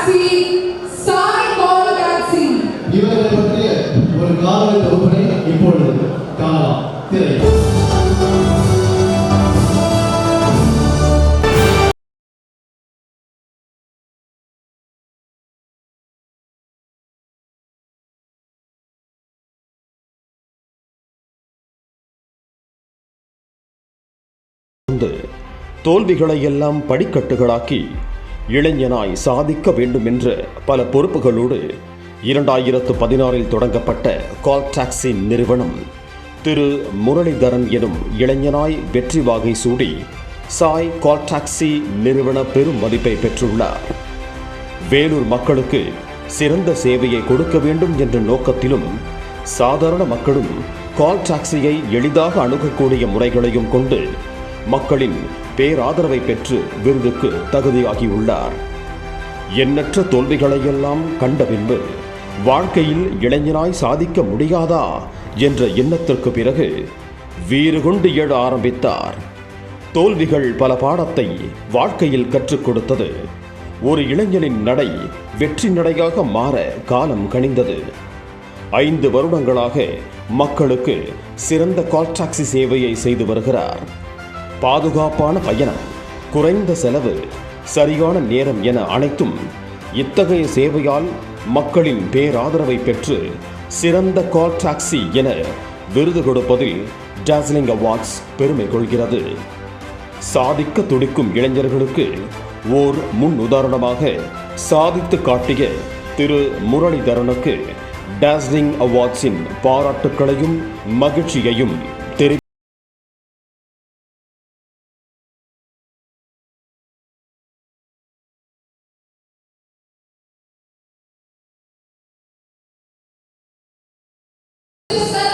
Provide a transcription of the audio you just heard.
taxi, Sai call taxi. இவர்களை பற்றிய ஒரு காணொளி தொகுப்பினை இப்பொழுது காணலாம். திரை. தோல்விகளை எல்லாம் படிக்கட்டுகளாக்கி இளைஞனாய் சாதிக்க வேண்டும் என்ற பல பொறுப்புகளோடு 2016 தொடங்கப்பட்ட கால் டாக்ஸி நிறுவனம் திரு முரளிதரன் எனும் இளைஞனாய் வெற்றி வாகை சூடி சாய் கால் டாக்ஸி நிறுவன பெரும் மதிப்பை பெற்றுள்ளார். வேலூர் மக்களுக்கு சிறந்த சேவையை கொடுக்க வேண்டும் என்ற நோக்கத்திலும் சாதாரண மக்களும் கால் டாக்ஸியை எளிதாக அணுகக்கூடிய முறைகளையும் கொண்டு மக்களின் பேராதரவை பெற்று விருதுக்கு தகுதியாகியுள்ளார். எண்ணற்ற தோல்விகளையெல்லாம் கண்ட பின்பு வாழ்க்கையில் இளைஞனாய் சாதிக்க முடியாதா என்ற எண்ணத்திற்கு பிறகு வீறு கொண்டு எழ ஆரம்பித்தார். தோல்விகள் பல பாடத்தை வாழ்க்கையில் கற்றுக் கொடுத்தது. ஒரு இளைஞனின் நடை வெற்றி நடையாக மாற காலம் கனிந்தது. 5 வருடங்களாக மக்களுக்கு சிறந்த கால் டாக்ஸி சேவையை செய்து வருகிறார். பாதுகாப்பான பயணம், குறைந்த செலவு, சரியான நேரம் என அனைத்தும் இத்தகைய சேவையால் மக்களின் பேராதரவை பெற்று சிறந்த கால் டாக்ஸி என விருது கொடுப்பதில் டாஸ்லிங் அவார்ட்ஸ் பெருமை கொள்கிறது. சாதிக்க துடிக்கும் இளைஞர்களுக்கு ஓர் முன் உதாரணமாக சாதித்து காட்டிய திரு முரளிதரனுக்கு டாஸ்லிங் அவார்ட்ஸின் பாராட்டுக்களையும் மகிழ்ச்சியையும் தெரிவித்தார். Mr.